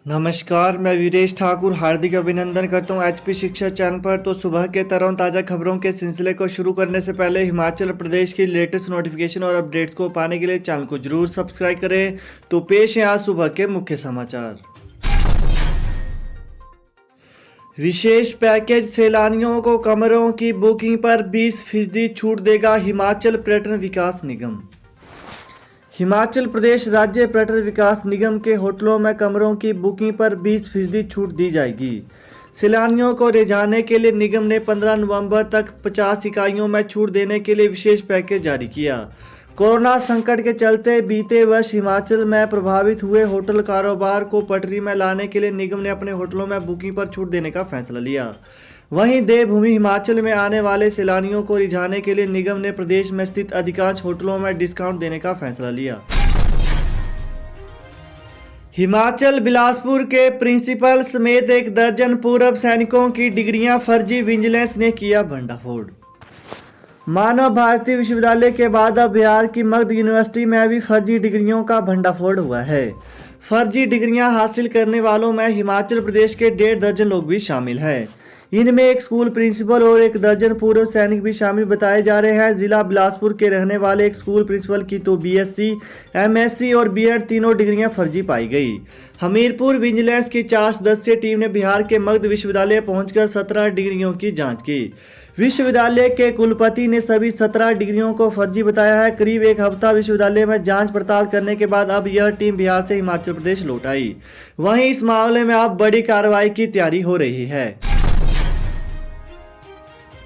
नमस्कार, मैं वीरेश ठाकुर हार्दिक अभिनंदन करता हूं एचपी शिक्षा चैनल पर। तो सुबह के ताज़ा खबरों के सिलसिले को शुरू करने से पहले हिमाचल प्रदेश की लेटेस्ट नोटिफिकेशन और अपडेट्स को पाने के लिए चैनल को जरूर सब्सक्राइब करें। तो पेश है आज सुबह के मुख्य समाचार। विशेष पैकेज सैलानियों को कमरों की बुकिंग पर 20% छूट देगा हिमाचल पर्यटन विकास निगम। हिमाचल प्रदेश राज्य पर्यटन विकास निगम के होटलों में कमरों की बुकिंग पर 20% छूट दी जाएगी। सैलानियों को रिझाने के लिए निगम ने 15 नवंबर तक 50 इकाइयों में छूट देने के लिए विशेष पैकेज जारी किया। कोरोना संकट के चलते बीते वर्ष हिमाचल में प्रभावित हुए होटल कारोबार को पटरी में लाने के लिए निगम ने अपने होटलों में बुकिंग पर छूट देने का फैसला लिया। वहीं देवभूमि हिमाचल में आने वाले सैलानियों को रिझाने के लिए निगम ने प्रदेश में स्थित अधिकांश होटलों में डिस्काउंट देने का फैसला लिया। हिमाचल बिलासपुर के प्रिंसिपल समेत 1 दर्जन पूर्व सैनिकों की डिग्रियां फर्जी, विजिलेंस ने किया भंडाफोड़। मानव भारती विश्वविद्यालय के बाद अब बिहार की मगध यूनिवर्सिटी में भी फर्जी डिग्रियों का भंडाफोड़ हुआ है। फर्जी डिग्रियां हासिल करने वालों में हिमाचल प्रदेश के 1.5 दर्जन लोग भी शामिल हैं। इनमें एक स्कूल प्रिंसिपल और 1 दर्जन पूर्व सैनिक भी शामिल बताए जा रहे हैं। जिला बिलासपुर के रहने वाले एक स्कूल प्रिंसिपल की तो बीएससी, एमएससी और बीएड तीनों डिग्रियां फर्जी पाई गई। हमीरपुर विजिलेंस की 4 सदस्यीय टीम ने बिहार के मगध विश्वविद्यालय पहुंचकर 17 डिग्रियों की जांच की। विश्वविद्यालय के कुलपति ने सभी 17 डिग्रियों को फर्जी बताया है। करीब 1 हफ्ता विश्वविद्यालय में जांच पड़ताल करने के बाद अब यह टीम बिहार से हिमाचल प्रदेश लौट आई। वहीं इस मामले में अब बड़ी कार्रवाई की तैयारी हो रही है।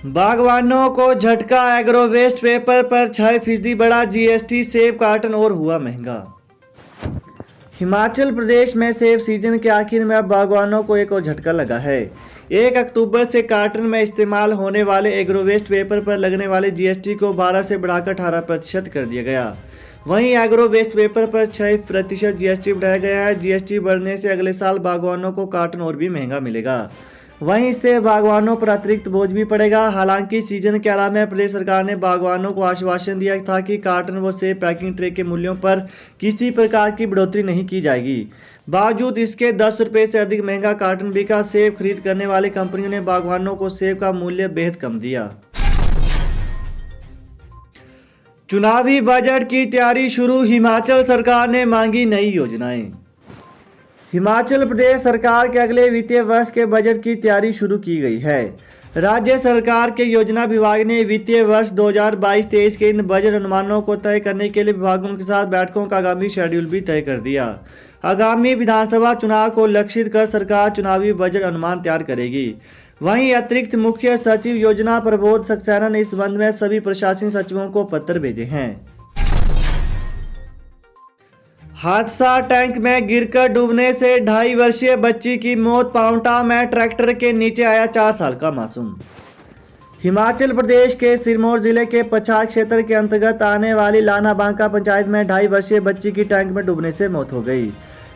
बागवानों को झटका, एग्रो वेस्ट पेपर पर 6% बढ़ा जीएसटी, सेब कार्टन और हुआ महंगा। हिमाचल प्रदेश में सेब सीजन के आखिर में अब बागवानों को एक और झटका लगा है। 1 अक्टूबर से कार्टन में इस्तेमाल होने वाले एग्रो वेस्ट पेपर पर लगने वाले जीएसटी को 12 से बढ़ाकर 18% कर दिया गया। वहीं एग्रो वेस्ट पेपर पर 6% जीएसटी बढ़ाया गया है। जीएसटी बढ़ने से अगले साल बागवानों को कार्टन और भी महंगा मिलेगा। वहीं इससे बागवानों पर अतिरिक्त बोझ भी पड़ेगा। हालांकि सीजन के आरंभ में प्रदेश सरकार ने बागवानों को आश्वासन दिया था कि कार्टन व सेब पैकिंग ट्रे के मूल्यों पर किसी प्रकार की बढ़ोतरी नहीं की जाएगी। बावजूद इसके 10 रुपये से अधिक महंगा कार्टन बिका। सेब खरीद करने वाली कंपनियों ने बागवानों को सेब का मूल्य बेहद कम दिया। चुनावी बजट की तैयारी शुरू, हिमाचल सरकार ने मांगी नई योजनाएं। हिमाचल प्रदेश सरकार के अगले वित्तीय वर्ष के बजट की तैयारी शुरू की गई है। राज्य सरकार के योजना विभाग ने वित्तीय वर्ष 2022-23 के इन बजट अनुमानों को तय करने के लिए विभागों के साथ बैठकों का आगामी शेड्यूल भी तय कर दिया। आगामी विधानसभा चुनाव को लक्षित कर सरकार चुनावी बजट अनुमान तैयार करेगी। वहीं अतिरिक्त मुख्य सचिव योजना प्रबोध सक्सेना ने इस संबंध में सभी प्रशासनिक सचिवों को पत्र भेजे हैं। हादसा, टैंक में गिरकर डूबने से 2.5 वर्षीय बच्ची की मौत। पांवटा में ट्रैक्टर के नीचे आया 4 साल का मासूम। हिमाचल प्रदेश के सिरमौर जिले के पच्छाद क्षेत्र के अंतर्गत आने वाली लाना बांका पंचायत में 2.5 वर्षीय बच्ची की टैंक में डूबने से मौत हो गई।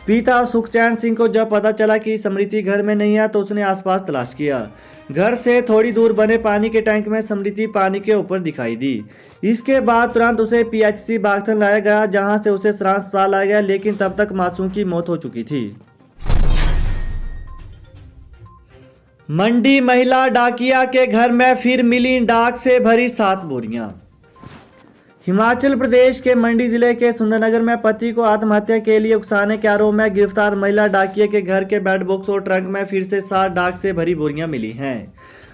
पिता सुखचैन सिंह को जब पता चला कि समृति घर में नहीं है तो उसने आसपास तलाश किया। घर से थोड़ी दूर बने पानी के टैंक में समृति पानी के ऊपर दिखाई दी। इसके बाद तुरंत उसे पीएचसी बागथन लाया गया, जहां से उसे सरांस अस्पताल लाया गया, लेकिन तब तक मासूम की मौत हो चुकी थी। मंडी महिला डाकिया के घर में फिर मिली डाक से भरी 7 बोरियां। हिमाचल प्रदेश के मंडी जिले के सुंदरनगर में पति को आत्महत्या के लिए उकसाने के आरोप में गिरफ्तार महिला डाकिया के घर के बेड बॉक्स और ट्रंक में फिर से 7 डाक से भरी बोरियां मिली हैं।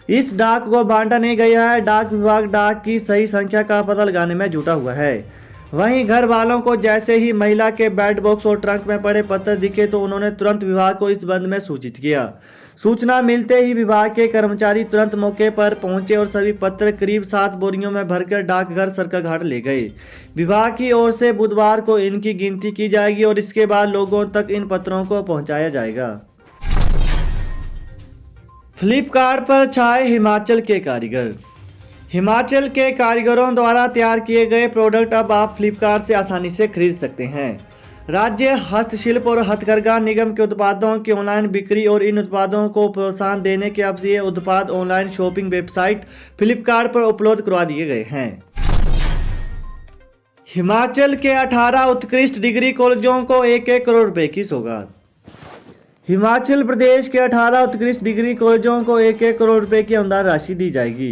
इस डाक को बांटा नहीं गया है। डाक विभाग डाक की सही संख्या का पता लगाने में जुटा हुआ है। वहीं घर वालों को जैसे ही महिला के बेड बॉक्स और ट्रंक में पड़े पत्र दिखे तो उन्होंने तुरंत विभाग को इस संबंध में सूचित किया। सूचना मिलते ही विभाग के कर्मचारी तुरंत मौके पर पहुंचे और सभी पत्र करीब 7 बोरियों में भरकर डाकघर सरकाघाट ले गए। विभाग की ओर से बुधवार को इनकी गिनती की जाएगी और इसके बाद लोगों तक इन पत्रों को पहुंचाया जाएगा। फ्लिपकार्ट पर छाए हिमाचल के कारीगर। हिमाचल के कारीगरों द्वारा तैयार किए गए प्रोडक्ट अब आप फ्लिपकार्ट से आसानी से खरीद सकते हैं। राज्य हस्तशिल्प और हथकरघा निगम के उत्पादों की ऑनलाइन बिक्री और इन उत्पादों को प्रोत्साहन देने के अब ये उत्पाद ऑनलाइन शॉपिंग वेबसाइट फ्लिपकार्ट पर उपलब्ध करवा दिए गए हैं। हिमाचल के 18 उत्कृष्ट डिग्री कॉलेजों को 1-1 करोड़ रुपए की सौगात। हिमाचल प्रदेश के 18 उत्कृष्ट डिग्री कॉलेजों को 1-1 करोड़ रुपए की अनुदान राशि दी जाएगी।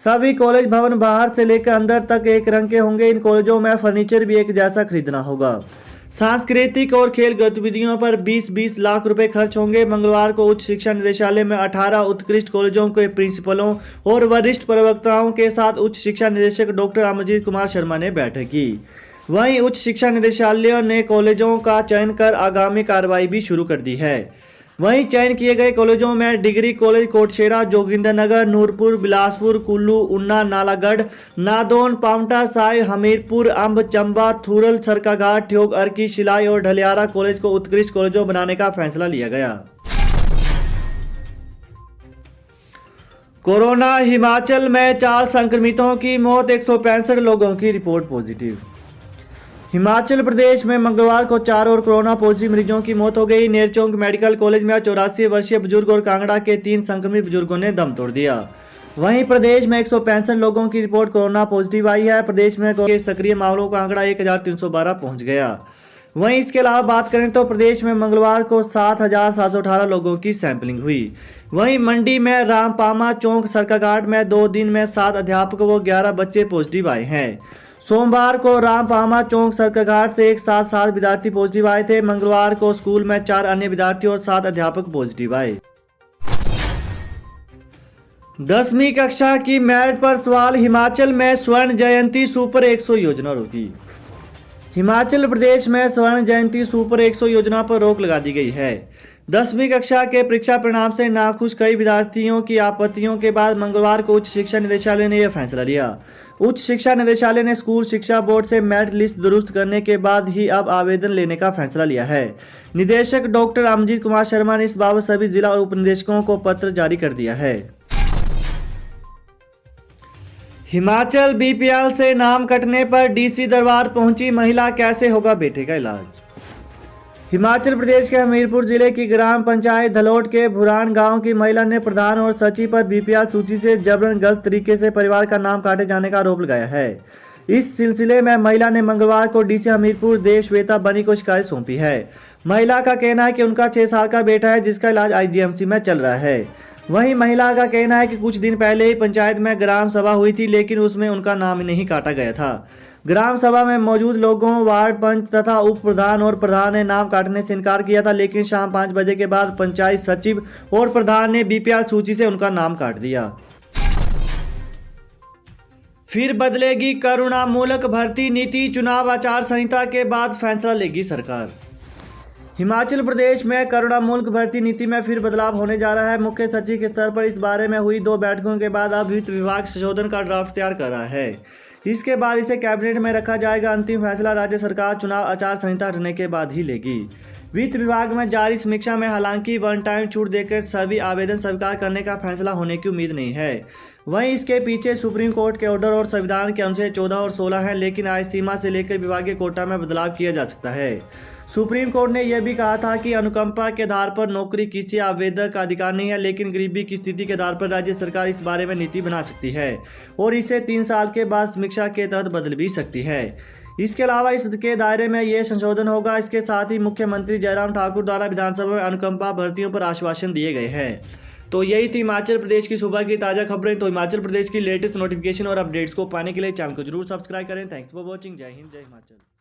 सभी कॉलेज भवन बाहर से लेकर अंदर तक एक रंग के होंगे। इन कॉलेजों में फर्नीचर भी एक जैसा खरीदना होगा। सांस्कृतिक और खेल गतिविधियों पर 20-20 लाख रुपए खर्च होंगे। मंगलवार को उच्च शिक्षा निदेशालय में 18 उत्कृष्ट कॉलेजों के प्रिंसिपलों और वरिष्ठ प्रवक्ताओं के साथ उच्च शिक्षा निदेशक डॉक्टर अमरजीत कुमार शर्मा ने बैठक की। वहीं उच्च शिक्षा निदेशालय ने कॉलेजों का चयन कर आगामी कार्रवाई भी शुरू कर दी है। वहीं चयन किए गए कॉलेजों में डिग्री कॉलेज कोटशेरा, जोगिंद्रनगर, नूरपुर, बिलासपुर, कुल्लू, उन्ना, नालागढ़, नादौन, पावंटा साहिब, हमीरपुर, अंब, चंबा, थूरल, सरकाघाट, ठियोग, अर्की, शिलाई और ढलियारा कॉलेज को उत्कृष्ट कॉलेजों बनाने का फैसला लिया गया। कोरोना, हिमाचल में 4 संक्रमितों की मौत, 165 लोगों की रिपोर्ट पॉजिटिव। हिमाचल प्रदेश में मंगलवार को 4 और कोरोना पॉजिटिव मरीजों की मौत हो गई। नेरचौक मेडिकल कॉलेज में 84 वर्षीय बुजुर्ग और कांगड़ा के 3 संक्रमित बुजुर्गों ने दम तोड़ दिया। वहीं प्रदेश में 165 लोगों की रिपोर्ट कोरोना पॉजिटिव आई है। प्रदेश में सक्रिय मामलों का आंकड़ा 1318 पहुंच गया। वहीं इसके अलावा बात करें तो प्रदेश में मंगलवार को 7718 लोगों की सैंपलिंग हुई। वहीं मंडी में रामपामा चौक सरकाघाट में 2 दिन में 7 अध्यापक व 11 बच्चे पॉजिटिव आए हैं। सोमवार को रामपामा चौक सरकाघाट से एक साथ 7 विद्यार्थी पॉजिटिव आए थे। मंगलवार को स्कूल में 4 अन्य विद्यार्थी और 7 अध्यापक पॉजिटिव आए। 10वीं कक्षा की मेरिट पर सवाल, हिमाचल में स्वर्ण जयंती सुपर 100 योजना रोकी। हिमाचल प्रदेश में स्वर्ण जयंती सुपर 100 योजना पर रोक लगा दी गई है। 10वीं कक्षा के परीक्षा परिणाम से नाखुश कई विद्यार्थियों की आपत्तियों के बाद मंगलवार को उच्च शिक्षा निदेशालय ने यह फैसला लिया। उच्च शिक्षा निदेशालय ने स्कूल शिक्षा बोर्ड से मेरिट लिस्ट दुरुस्त करने के बाद ही अब आवेदन लेने का फैसला लिया है। निदेशक डॉक्टर अमरजीत कुमार शर्मा ने इस बाबत सभी जिला और उपनिदेशकों को पत्र जारी कर दिया है। हिमाचल बीपीएल से नाम कटने पर डीसी दरबार पहुंची महिला, कैसे होगा बेटे का इलाज। हिमाचल प्रदेश के हमीरपुर जिले की ग्राम पंचायत धलोट के भुरान गांव की महिला ने प्रधान और सचिव पर बीपीएल सूची से जबरन गलत तरीके से परिवार का नाम काटे जाने का आरोप लगाया है। इस सिलसिले में महिला ने मंगलवार को डीसी हमीरपुर देव श्वेता बनी को शिकायत सौंपी है। महिला का कहना है कि उनका 6 साल का बेटा है जिसका इलाज आईजीएमसी में चल रहा है। वहीं महिला का कहना है कि कुछ दिन पहले ही पंचायत में ग्राम सभा हुई थी लेकिन उसमें उनका नाम नहीं काटा गया था। ग्राम सभा में मौजूद लोगों, वार्ड पंच तथा उप प्रधान और प्रधान ने नाम काटने से इनकार किया था, लेकिन शाम 5 बजे के बाद पंचायत सचिव और प्रधान ने बीपीएल सूची से उनका नाम काट दिया। फिर बदलेगी करुणामूलक भर्ती नीति, चुनाव आचार संहिता के बाद फैसला लेगी सरकार। हिमाचल प्रदेश में करुणामूलक भर्ती नीति में फिर बदलाव होने जा रहा है। मुख्य सचिव के स्तर पर इस बारे में हुई 2 बैठकों के बाद अब वित्त विभाग संशोधन का ड्राफ्ट तैयार कर रहा है। इसके बाद इसे कैबिनेट में रखा जाएगा। अंतिम फैसला राज्य सरकार चुनाव आचार संहिता हटने के बाद ही लेगी। वित्त विभाग में जारी समीक्षा में हालांकि वन टाइम छूट देकर सभी आवेदन स्वीकार करने का फैसला होने की उम्मीद नहीं है। वहीं इसके पीछे सुप्रीम कोर्ट के ऑर्डर और संविधान के अनुच्छेद 14 और 16 हैं, लेकिन आय सीमा से लेकर विभागीय कोटा में बदलाव किया जा सकता है। सुप्रीम कोर्ट ने यह भी कहा था कि अनुकंपा के आधार पर नौकरी किसी आवेदक का अधिकार नहीं है, लेकिन गरीबी की स्थिति के आधार पर राज्य सरकार इस बारे में नीति बना सकती है और इसे 3 साल के बाद समीक्षा के तहत बदल भी सकती है। इसके अलावा इसके दायरे में यह संशोधन होगा। इसके साथ ही मुख्यमंत्री जयराम ठाकुर द्वारा विधानसभा में अनुकंपा भर्तियों पर आश्वासन दिए गए हैं। तो यही थी हिमाचल प्रदेश की सुबह की ताज़ा खबरें। तो हिमाचल प्रदेश की लेटेस्ट नोटिफिकेशन और अपडेट्स को पाने के लिए चैनल को जरूर सब्सक्राइब करें। Thanks for watching. जय हिंद, जय हिमाचल।